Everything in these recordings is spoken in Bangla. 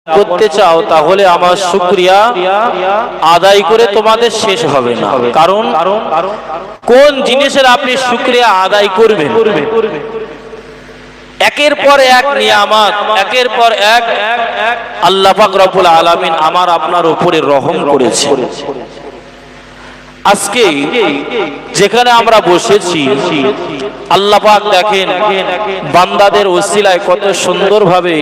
করতে চাও তাহলে আমার শুকরিয়া আদায় করে তোমাদের শেষ হবে না। কারণ কোন জিনিসের আপনি শুকরিয়া আদায় করবেন? একের পর এক নিয়ামত, একের পর এক আল্লাহ পাক রব্বুল আলামিন আমার আপনার উপরে রহম করেছে। আজকে যেখানে আমরা বসেছি আল্লাহ পাক দেখেন বান্দাদের ওসিলায় কত সুন্দরভাবে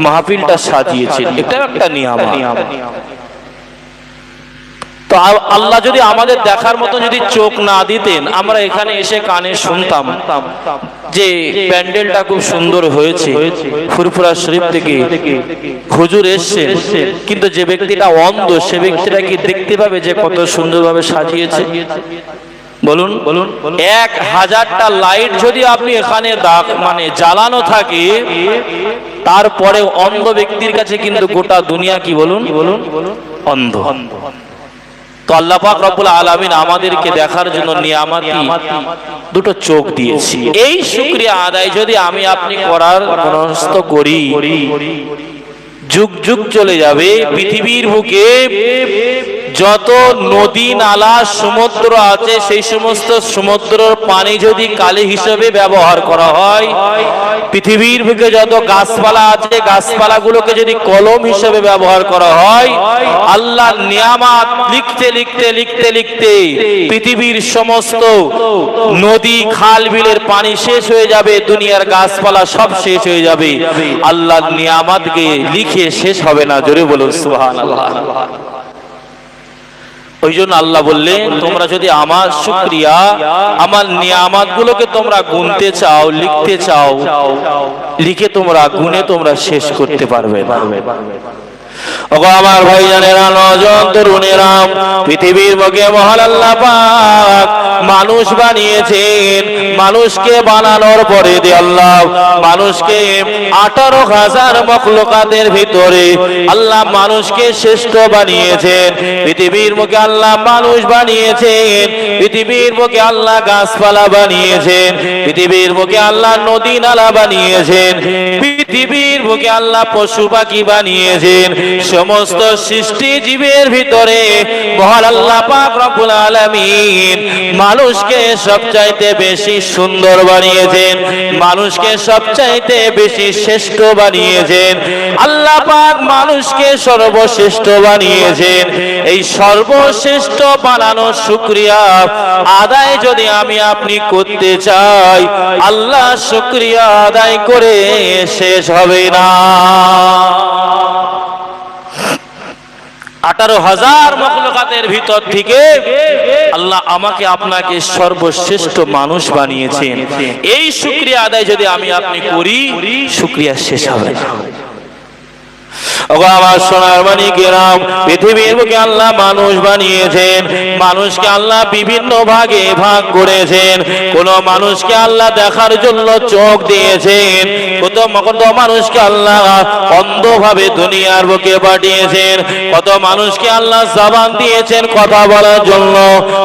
মাহফিলটা সাজিয়েছেন। এটা একটা নিয়ামত। তো আল্লাহ যদি আমাদের দেখার মতো যদি চোখ না দিতেন, আমরা এখানে এসে কানে শুনতাম যে প্যান্ডেলটা খুব সুন্দর হয়েছে, ফুরফুরা শরীফ থেকে হুজুর এসেছেন, কিন্তু যে ব্যক্তিটা অন্ধ সে ব্যক্তিটা কি দেখতে পাবে যে কত সুন্দরভাবে সাজিয়েছে? বলুন বলুন, 1000টা লাইট যদি আপনি এখানে মানে জ্বালানো থাকে, তারপরে অন্ধ ব্যক্তির কাছে কিন্তু গোটা দুনিয়া কি বলুন অন্ধ। তো আল্লাহ পাক রব্বুল আলামিন আমাদেরকে দেখার জন্য নিয়ামতি দুটো চোখ দিয়েছি। এই শুকরিয়া আদায় যদি আমি আপনি করার মনস্থ করি, যুগ যুগ চলে যাবে পৃথিবীর বুকে যত নদী নালা সমুদ্র আছে সেই সমস্ত সমুদ্রের পানি যদি কালি হিসেবে ব্যবহার করা হয়, পৃথিবীর বুকে যত গাছপালা আছে গাছপালাগুলোকে যদি কলম হিসেবে ব্যবহার করা হয়, আল্লাহর নিয়ামত লিখতে লিখতে লিখতে লিখতে পৃথিবীর সমস্ত নদী খাল বিলের পানি শেষ হয়ে যাবে, দুনিয়ার গাছপালা সব শেষ হয়ে যাবে, আল্লাহর নিয়ামতকে লিখে শেষ হবে না। জোরে বলুন সুবহানাল্লাহ। ওই জন্য আল্লাহ বললেন, তোমরা যদি আমার শুকরিয়া আমার নিয়ামত গুলোকে তোমরা গুনতে চাও, লিখতে চাও, লিখে তোমরা গুনে তোমরা শেষ করতে পারবে। ওগো আমার ভাইজানেরা, নওজোয়ান তরুণেরা, পৃথিবীর বুকে মহান আল্লাহ পাক মানুষ বানিয়েছেন। মানুষকে বানানোর পরে দিয়ে আল্লাহ মানুষকে 18,000 মখলুকাতের ভিতরে আল্লাহ মানুষকে শ্রেষ্ঠ বানিয়েছেন। পৃথিবীর বুকে আল্লাহ মানুষ বানিয়েছেন, পৃথিবীর বুকে আল্লাহ গাছপালা বানিয়েছেন, পৃথিবীর বুকে আল্লাহ নদী নালা বানিয়েছেন, পৃথিবীর বুকে আল্লাহ পশু পাখি বানিয়েছেন। সমস্ত সৃষ্টি জীবের ভিতরে মহান আল্লাহ পাক রব্বুল আলামিন মানুষকে সবচাইতে বেশি সুন্দর বানিয়েছেন, মানুষকে সবচাইতে বেশি শ্রেষ্ঠ বানিয়েছেন। আল্লাহ পাক মানুষকে সর্বশ্রেষ্ঠ বানিয়েছেন। এই সর্বশ্রেষ্ঠ বানানোর শুকরিয়া আদায় যদি আমি আপনি করতে চাই, আল্লাহ শুকরিয়া আদায় করে শেষ হবে না। 18,000 মখলুকাতের ভিতর থেকে আল্লাহ আমাকে আপনাকে সর্বশ্রেষ্ঠ মানুষ বানিয়েছেন। এই শুকরিয়া আদায় যদি আমি আপনি করি, শুকরিয়া শেষ হবে না। আমার সোনার মানিকেরা, পৃথিবীর বুকে আল্লাহ মানুষ বানিয়েছেন, মানুষকে আল্লাহ বিভিন্ন ভাগে ভাগ করেছেন। কোন মানুষকে আল্লাহ দেখার জন্য চোখ দিয়েছেন, কত মানুষকে আল্লাহ অন্ধভাবে দুনিয়ার বুকে পাঠিয়েছেন, কত মানুষকে আল্লাহ জবান দিয়েছেন কথা বলার জন্য,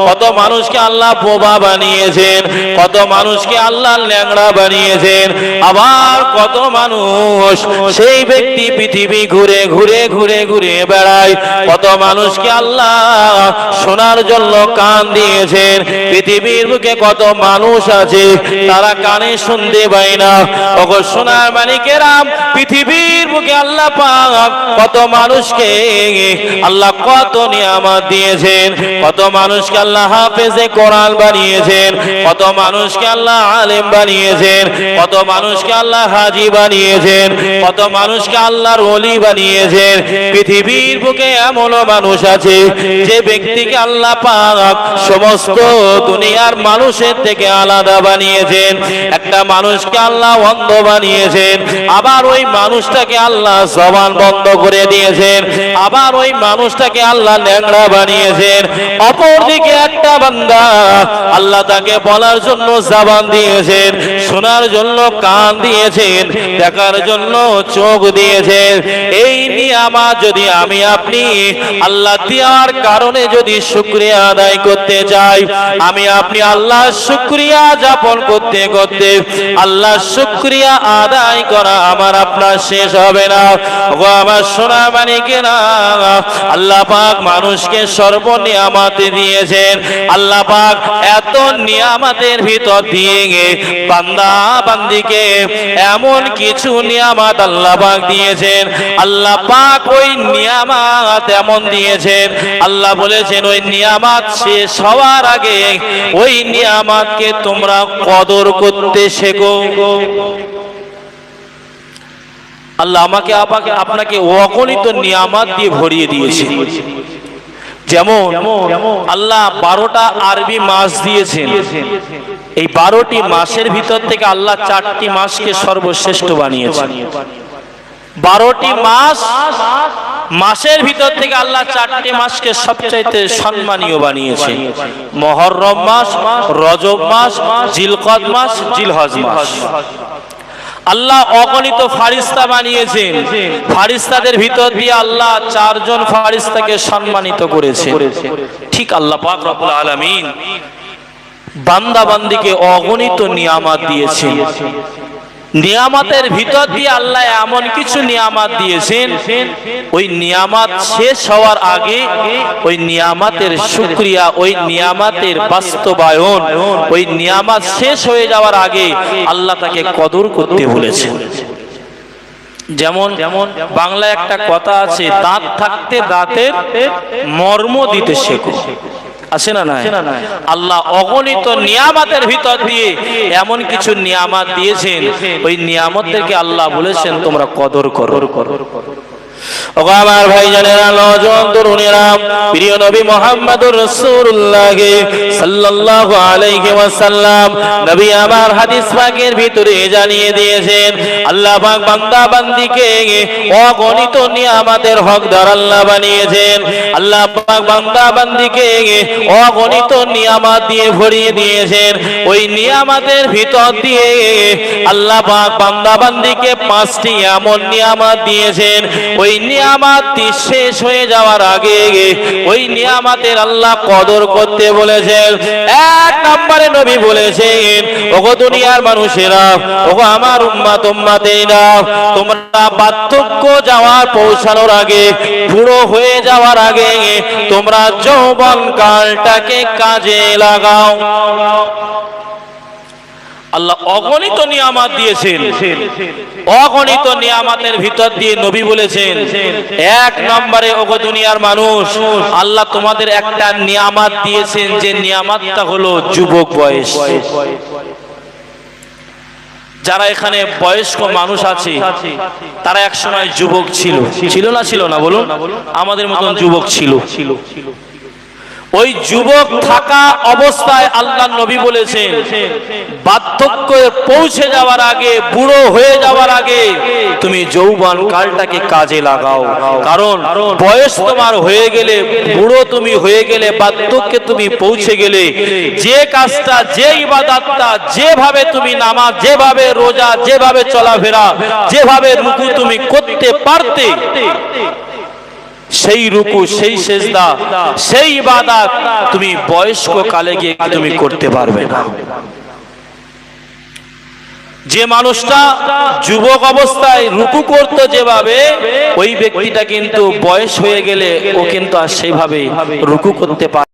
কত মানুষকে আল্লাহ বোবা বানিয়েছেন, কত মানুষকে আল্লাহ ল্যাংড়া বানিয়েছেন। আবার কত মানুষ সেই ব্যক্তি পৃথিবী ঘুরে ঘুরে ঘুরে ঘুরে বেড়ায়, কত মানুষকে আল্লাহ শোনার জন্য কান দিয়েছেন। পৃথিবীর বুকে কত মানুষ আছে তারা কানে শুনতে পায় না। ওগো সোনার মানিকেরা, পৃথিবীর বুকে আল্লাহ পাক কত মানুষকে আল্লাহ কত নিয়ামত দিয়েছেন, কত মানুষকে আল্লাহ হাফেজে কোরআন বানিয়েছেন, কত মানুষকে আল্লাহ আলেম বানিয়েছেন, কত মানুষকে আল্লাহ হাজী বানিয়েছেন, কত মানুষকে আল্লাহর ওলি বানিয়েছেন। পৃথিবীর বুকে এমন মানুষ আছে যে ব্যক্তিকে আল্লাহ পাক সমস্ত দুনিয়ার মানুষের থেকে আলাদা বানিয়েছেন। একটা মানুষকে আল্লাহ অন্ধ বানিয়েছেন, আবার ওই মানুষটাকে আল্লাহ জবান বন্ধ করে দিয়েছেন, আবার ওই মানুষটাকে আল্লাহ ল্যাংড়া বানিয়েছেন। অপরদিকে একটা বান্দা আল্লাহ তাকে বলার জন্য জবান দিয়েছেন, শোনার জন্য কান দিয়েছেন, দেখার জন্য চোখ দিয়েছেন। এই নিয়ামত যদি আমি আপনি আল্লাহ দেওয়ার কারণে যদি শুকরিয়া আদায় করতে চাই, আমি আপনি আল্লাহর শুকরিয়া যাপন করতে করতে আল্লাহর শুকরিয়া আদায় করা আমার আপনার শেষ হবে না। ও আমার সোনা মানিকেরা, আল্লাহ পাক মানুষকে সর্ব নিয়ামত দিয়েছেন। আল্লাহ পাক এত নিয়ামতের ভিতর দিয়ে বান্দা বান্দিকে এমন কিছু নিয়ামত আল্লাহ পাক দিয়েছেন। আল্লাহ পাক ওই নিয়ামত এমন দিয়েছেন, আল্লাহ বলেছেন ওই নিয়ামত শেষ হওয়ার আগে ওই নিয়ামতকে তোমরা কদর করতে শেখো। আল্লাহ আমাকে আপনাকে অগণিত নিয়ামত দিয়ে ভরিয়ে দিয়েছে। যেমন আল্লাহ 12টা আরবি মাস দিয়েছেন। এই 12টি মাসের ভিতর থেকে আল্লাহ 4টি মাসকে সর্বশ্রেষ্ঠ বানিয়েছেন। 12টি মাসের ভিতর থেকে আল্লাহ 4টি মাসকে সবচাইতে সম্মানীয় বানিয়েছে। মুহররম মাস, রজব মাস, জিলকদ মাস, জিলহজ মাস। আল্লাহ অগণিত ফারিস্তা বানিয়েছেন। ফারিস্তাদের ভিতর দিয়ে আল্লাহ 4 জন ফারিস্তাকে সম্মানিত করেছে। ঠিক আল্লাহ পাক রব্বুল আলামিন বান্দা বান্দিকে অগণিত নিয়ামত দিয়েছেন। নিয়ামতের ভিতর দিয়ে আল্লাহ এমন কিছু নিয়ামত দিয়েছেন, ওই নিয়ামত শেষ হওয়ার আগে ওই নিয়ামতের শুকরিয়া, ওই নিয়ামতের বাস্তবায়ন, ওই নিয়ামত শেষ হয়ে যাওয়ার আগে আল্লাহ তাকে কদর করতে বলেছেন। যেমন বাংলায় একটা কথা আছে, দাঁত থাকতে দাঁতের মর্ম দিতে শেখো। আছে না নাই? আল্লাহ অগণিত নিয়ামতের ভিতর দিয়ে এমন কিছু নিয়ামত দিয়েছেন, ওই নিয়ামতকে আল্লাহ বলেছেন তোমরা কদর করো। ওগো আমার ভাইজানেরা, নওজোয়ান তরুণেরা, প্রিয় নবী মুহাম্মদুর রাসূলুল্লাহ সাল্লাল্লাহু আলাইহি ওয়াসাল্লাম নবী আমার হাদিস পাকের ভিতরে জানিয়ে দিয়েছেন, আল্লাহ পাক বান্দা বান্দিকে অগণিত নিয়ামতের হকদার আল্লাহ বানিয়েছেন। আল্লাহ পাক বান্দা বান্দিকে অগণিত নিয়ামত দিয়ে ভরিয়ে দিয়েছেন। ওই নিয়ামতের ভিতর দিয়ে আল্লাহ পাক বান্দা বান্দিকে 5টি এমন নিয়ামত দিয়েছেন, ওই নিয়ামতটি শেষ হয়ে যাওয়ার আগে ওই নিয়ামতের আল্লাহ কদর করতে বলেছেন। 1 নম্বরে নবী বলেছেন, ওগো দুনিয়ার মানুষেরা, ওগো আমার উম্মতেরা, তোমরা বার্ধক্য যাওয়ার পৌঁছানোর আগে, বুড়ো হয়ে যাওয়ার আগে তোমরা যৌবন কালটাকে কাজে লাগাও। আল্লাহ অগণিত নিয়ামত দিয়েছেন। অগণিত নিয়ামতের ভিতর দিয়ে নবী বলেছেন, 1 নম্বরে ওগো দুনিয়ার মানুষ, আল্লাহ তোমাদের একটা নিয়ামত দিয়েছেন, যে নিয়ামতটা হলো যুবক বয়স। যারা এখানে বয়স্ক মানুষ আছে তারা একসময় যুবক ছিল না বলুন? আমাদের মতন যুবক ছিল। ওই যুবক থাকা অবস্থায় আল্লাহ নবী বলেছেন, বার্ধক্যে পৌঁছে যাওয়ার আগে, বুড়ো হয়ে যাওয়ার আগে তুমি যৌবন কালটাকে কাজে লাগাও। কারণ বয়স তোমার হয়ে গেলে, বুড়ো তুমি হয়ে গেলে, বার্ধক্যে তুমি পৌঁছে গেলে, যে কাজটা, যে ইবাদতটা, যেভাবে তুমি নামাজ, যেভাবে রোজা, যেভাবে চলাফেরা, যেভাবে রুকু তুমি করতে পারতে, সেই রুকু, সেই সেজদা, সেই ইবাদত তুমি বয়স্ক কালে গিয়ে তুমি করতে পারবে না। যে মানুষটা যুবক অবস্থায় রুকু করতো যেভাবে, ওই ব্যক্তিটা কিন্তু বয়স হয়ে গেলে ও কিন্তু আর সেইভাবে রুকু করতে পারে।